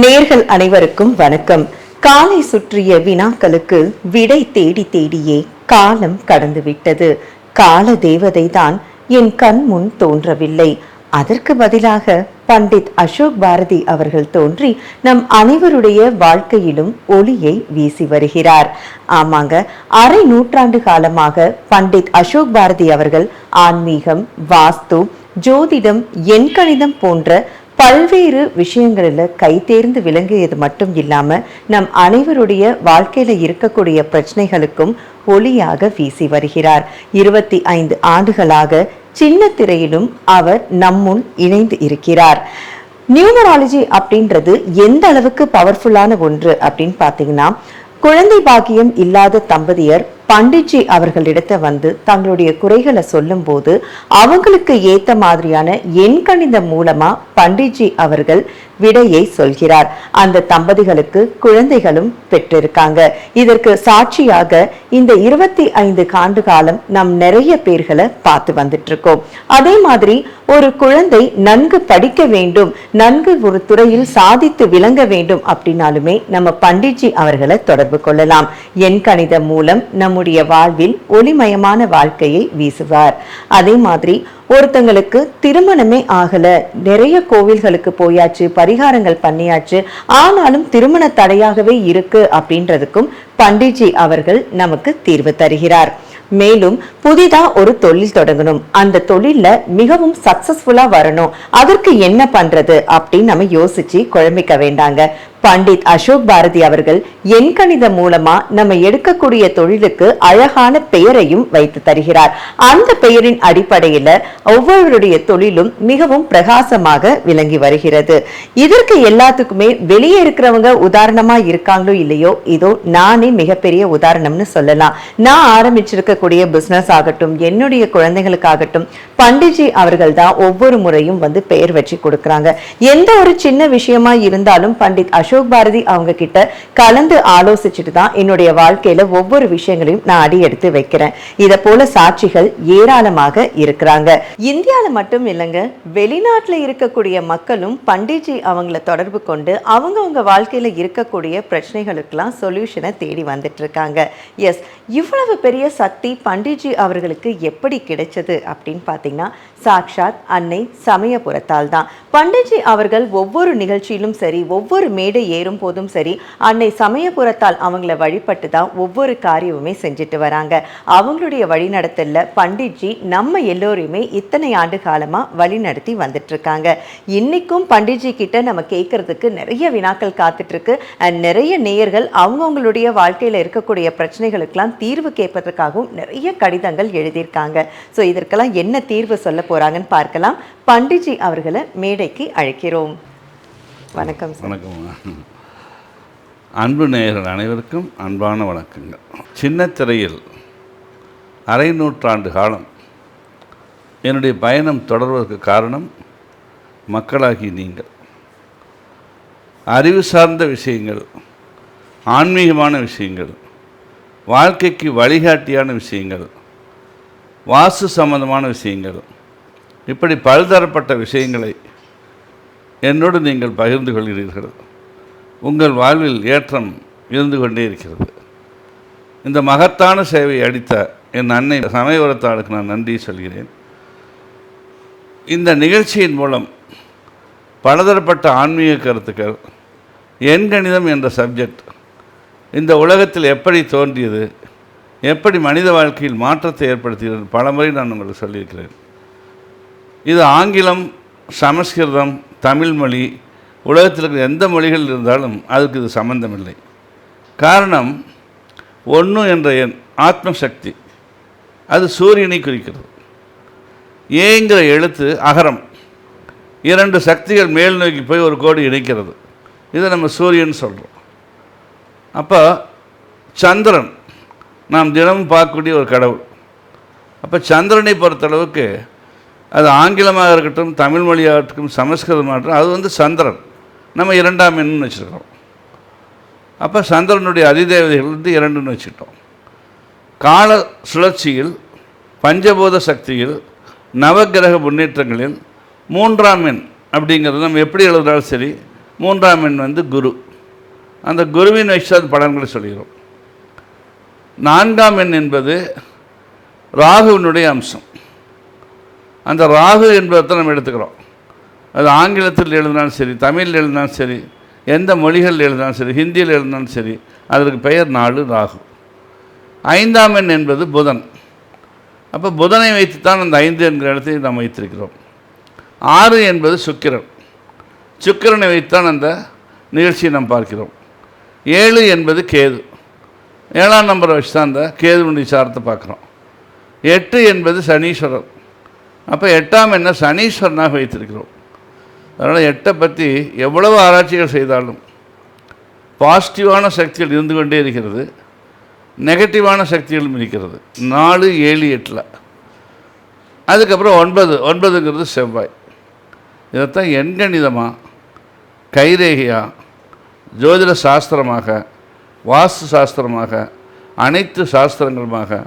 நேர்கள் அனைவருக்கும் வணக்கம். காலை சுற்றிய வினாக்களுக்கு விடை தேடி தேடியே காலம் கடந்துவிட்டது. கால தேவதை தான் என் கண் முன் தோன்றவில்லை. அதற்கு பதிலாக பண்டிட் அசோக் பாரதி அவர்கள் தோன்றி நம் அனைவருடைய வாழ்க்கையிலும் ஒளியை வீசி வருகிறார். ஆமாங்க, அரை நூற்றாண்டு காலமாக பண்டிட் அசோக் பாரதி அவர்கள் ஆன்மீகம், வாஸ்து, ஜோதிடம், எண்கணிதம் போன்ற பல்வேறு விஷயங்களில் கை தேர்ந்து விளங்கியது மட்டும் இல்லாம நம் அனைவருடைய வாழ்க்கையில இருக்கக்கூடிய பிரச்சனைகளுக்கும் ஒளியாக வீசி வருகிறார். 25 ஆண்டுகளாக சின்ன திரையிலும் அவர் நம்முன் இணைந்து இருக்கிறார். நியூமராலஜி அப்படின்றது எந்த அளவுக்கு பவர்ஃபுல்லான ஒன்று அப்படின்னு பார்த்தீங்கன்னா, குழந்தை பாக்கியம் இல்லாத தம்பதியர் பண்டிட்ஜி அவர்களிடத்தை வந்து தங்களுடைய குறைகளை சொல்லும் போது அவங்களுக்கு ஏத்த மாதிரியான எண்கணிதம் மூலமா பண்டிட்ஜி அவர்கள் விடையை சொல்கிறார். அந்த தம்பதிகளுக்கு குழந்தைகளும் பெற்றிருக்காங்க. இதற்கு சாட்சியாக இந்த 25 ஆண்டு காலம் நாம் நிறைய பேர்களை பார்த்து வந்துட்டு இருக்கோம். அதே மாதிரி ஒரு குழந்தை நன்கு படிக்க வேண்டும், நன்கு ஒரு துறையில் சாதித்து விளங்க வேண்டும் அப்படின்னாலுமே நம்ம பண்டிட்ஜி அவர்களை தொடர்பு கொள்ளலாம். எண்கணிதம் மூலம் நம்முடைய வாழ்வில் ஒளிமயமான வாழ்க்கையை வீசுவார். அதே மாதிரி ஒருத்தங்களுக்கு திருமணமே ஆகல, நிறைய கோவில்களுக்கு போயாச்சு, பரிகாரங்கள் பண்ணியாச்சு, ஆனாலும் திருமண தடையாகவே இருக்கு அப்படின்றதுக்கும் பண்டிட்ஜி அவர்கள் நமக்கு தீர்வு தருகிறார். மேலும் புதிதா ஒரு தொழில் தொடங்கணும், அந்த தொழில்ல மிகவும் சக்சஸ்ஃபுல்லா வரணும், அதற்கு என்ன பண்றது அப்படின்னு நம்ம யோசிச்சு குழம்பிக்க வேண்டாங்க. பண்டிட் அசோக் பாரதி அவர்கள் எண்கணிதம் மூலமா நம்ம எடுக்கக்கூடிய தொழிலுக்கு அழகான பெயரையும் வைத்து தருகிறார். அந்த பெயரின் அடிப்படையில ஒவ்வொருடைய தொழிலும் மிகவும் பிரகாசமாக விளங்கி வருகிறது. இதற்கு எல்லாத்துக்குமே வெளியே இருக்கிறவங்க உதாரணமா இருக்காங்களோ இல்லையோ, இதோ நானே மிகப்பெரிய உதாரணம்னு சொல்லலாம். நான் ஆரம்பிச்சிருக்கக்கூடிய பிசினஸ் ஆகட்டும், என்னுடைய குழந்தைகளுக்காகட்டும், பண்டிட்ஜி அவர்கள் தான் ஒவ்வொரு முறையும் வந்து பெயர் வச்சு கொடுக்கறாங்க. எந்த ஒரு சின்ன விஷயமா இருந்தாலும் பண்டிட் அசோக் பாரதி அவங்க கிட்ட கலந்து ஆலோசிச்சுட்டு தான் என்னுடைய வாழ்க்கையில ஒவ்வொரு விஷயங்களையும் நான் அடி எடுத்து வைக்கிறேன். இத போல சாட்சிகள் ஏராளமாக இருக்கிறாங்க. இந்தியால மட்டும் இல்லைங்க, வெளிநாட்டுல இருக்கக்கூடிய மக்களும் பண்டிட்ஜி அவங்கள தொடர்பு கொண்டு அவங்க வாழ்க்கையில இருக்கக்கூடிய பிரச்சனைகளுக்கெல்லாம் சொல்யூஷனை தேடி வந்துட்டு இருக்காங்க. எஸ், இவ்வளவு பெரிய சக்தி பண்டிட்ஜி அவர்களுக்கு எப்படி கிடைச்சது அப்படின்னு பார்த்தீங்கன்னா, சாக்ஷாத் அன்னை சமயபுரத்தால் தான். பண்டிட்ஜி அவர்கள் ஒவ்வொரு நிகழ்ச்சியிலும் சரி, ஒவ்வொரு மேடை ஏறும் போதும் சரி, அன்னை சமயபுரத்தால் அவங்கள வழிபட்டு தான் ஒவ்வொரு காரியமுமே செஞ்சுட்டு வராங்க. அவங்களுடைய வழிநடத்தல பண்டிட்ஜி நம்ம எல்லோரையுமே இத்தனை ஆண்டு காலமா வழிநடத்தி வந்துட்டு இருக்காங்க. இன்னைக்கும் பண்டிட்ஜி கிட்ட நம்ம கேட்கறதுக்கு நிறைய வினாக்கள் காத்துட்டு இருக்கு. அண்ட் நிறைய நேயர்கள் அவங்களுடைய வாழ்க்கையில இருக்கக்கூடிய பிரச்சனைகளுக்கெல்லாம் தீர்வு கேட்பதற்காகவும் நிறைய கடிதங்கள் எழுதியிருக்காங்க. ஸோ இதற்கெல்லாம் என்ன தீர்வு சொல்ல போறாங்கன்னு பார்க்கலாம். பண்டிட்ஜி அவர்களை மேடைக்கு அழைக்கிறோம். வணக்கம். வணக்கம். அன்பு நேயர்கள் அனைவருக்கும் அன்பான வணக்கங்கள். சின்ன திரையில் அரை நூற்றாண்டு காலம் என்னுடைய பயணம் தொடர்வதற்கு காரணம் மக்களாகி நீங்கள். அறிவு சார்ந்த விஷயங்கள், ஆன்மீகமான விஷயங்கள், வாழ்க்கைக்கு வழிகாட்டியான விஷயங்கள், வாஸ்து சம்பந்தமான விஷயங்கள், இப்படி பல்தரப்பட்ட விஷயங்களை என்னோடு நீங்கள் பகிர்ந்து கொள்கிறீர்கள். உங்கள் வாழ்வில் ஏற்றம் இருந்து கொண்டே இருக்கிறது. இந்த மகத்தான சேவையை அளித்த என் அன்னை சமயபுரத்தாளுக்கு நான் நன்றி சொல்கிறேன். இந்த நிகழ்ச்சியின் மூலம் பலதரப்பட்ட ஆன்மீக கருத்துக்கள், எண்கணிதம் என்ற சப்ஜெக்ட் இந்த உலகத்தில் எப்படி தோன்றியது, எப்படி மனித வாழ்க்கையில் மாற்றத்தை ஏற்படுத்தியது பல முறை நான் உங்களுக்கு சொல்லியிருக்கிறேன். இது ஆங்கிலம், சமஸ்கிருதம், தமிழ் மொழி, உலகத்தில் இருக்கிற எந்த மொழிகள் இருந்தாலும் அதுக்கு இது சம்பந்தமில்லை. காரணம், 1 என்ற எண் ஆத்மசக்தி, அது சூரியனை குறிக்கிறது. ஏங்கிற எழுத்து அகரம், 2 சக்திகள் மேல் நோக்கி போய் ஒரு கோடு இணைக்கிறது. இதை நம்ம சூரியன் சொல்கிறோம். அப்போ சந்திரன் நாம் தினமும் பார்க்கக்கூடிய ஒரு கடவுள். அப்போ சந்திரனை பொறுத்தளவுக்கு அது ஆங்கிலமாக இருக்கட்டும், தமிழ் மொழியாக இருக்கட்டும், சமஸ்கிருதமாக இருக்கட்டும், அது வந்து சந்திரன். நம்ம 2ஆம் எண்ணுன்னு வச்சுருக்கோம். அப்போ சந்திரனுடைய அதிதேவதைகள் வந்து 2ன்னு வச்சுட்டோம். கால சுழற்சியில், பஞ்சபூத சக்தியில், நவகிரக முன்னேற்றங்களில் 3ஆம் எண் அப்படிங்கிறது நம்ம எப்படி எழுதினாலும் சரி, மூன்றாம் எண் வந்து குரு. அந்த குருவின் வச்சு அது பலன்களை சொல்கிறோம். நான்காம் எண் என்பது ராகுவினுடைய அம்சம். அந்த ராகு என்பதை நம்ம எடுத்துக்கிறோம். அது ஆங்கிலத்தில் எழுதினாலும் சரி, தமிழில் எழுதினாலும் சரி, எந்த மொழிகளில் எழுதினாலும் சரி, ஹிந்தியில் எழுதினாலும் சரி, அதற்கு பெயர் 4 ராகு. ஐந்தாம் எண் என்பது புதன். அப்போ புதனை வைத்துத்தான் அந்த 5 என்கிற இடத்தை நாம் வைத்திருக்கிறோம். 6 என்பது சுக்கிரன். சுக்கிரனை வைத்துத்தான் அந்த நிகழ்ச்சியை நாம் பார்க்கிறோம். 7 என்பது கேது. 7ஆம் நம்பரை வச்சு தான் அந்த கேதுனுடைய சாரத்தை பார்க்குறோம். 8 என்பது சனீஸ்வரர். அப்போ 8ஆம் எண்ணை சனீஸ்வரனாக வைத்திருக்கிறோம். அதனால் 8ஐ பற்றி எவ்வளவு ஆராய்ச்சிகள் செய்தாலும் பாசிட்டிவான சக்திகள் இருந்து கொண்டே இருக்கிறது, நெகட்டிவான சக்திகளும் இருக்கிறது. 4, 7, 8. அதுக்கப்புறம் 9ங்கிறது செவ்வாய். இதைத்தான் எண்கணிதமாக, கைரேகையாக, ஜோதிட சாஸ்திரமாக, வாஸ்து சாஸ்திரமாக, அனைத்து சாஸ்திரங்களுமாக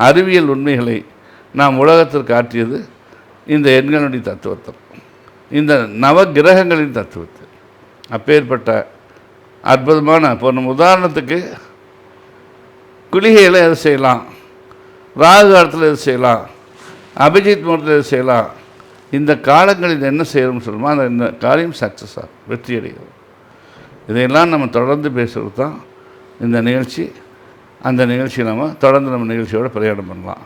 அறிவியல் உண்மைகளை நாம் உலகத்திற்கு ஆற்றியது இந்த எண்களுடைய தத்துவத்தை, இந்த நவ கிரகங்களின் தத்துவத்தை. அப்பேற்பட்ட அற்புதமான, இப்போ நம்ம உதாரணத்துக்கு குளிகையில் எது செய்யலாம், ராகு காலத்தில் எது செய்யலாம், அபிஜித் முகூர்த்தத்தில் எது செய்யலாம், இந்த காலங்களில் என்ன செய்யணும்னு சொல்லுமா, அந்த இந்த காரியம் சக்ஸஸ் ஆகும், வெற்றி அடைகிறது. இதையெல்லாம் நம்ம தொடர்ந்து பேசுகிறது தான் இந்த நிகழ்ச்சி. அந்த நிகழ்ச்சி நம்ம தொடர்ந்து நம்ம நிகழ்ச்சியோடு பிரயாணம் பண்ணலாம்.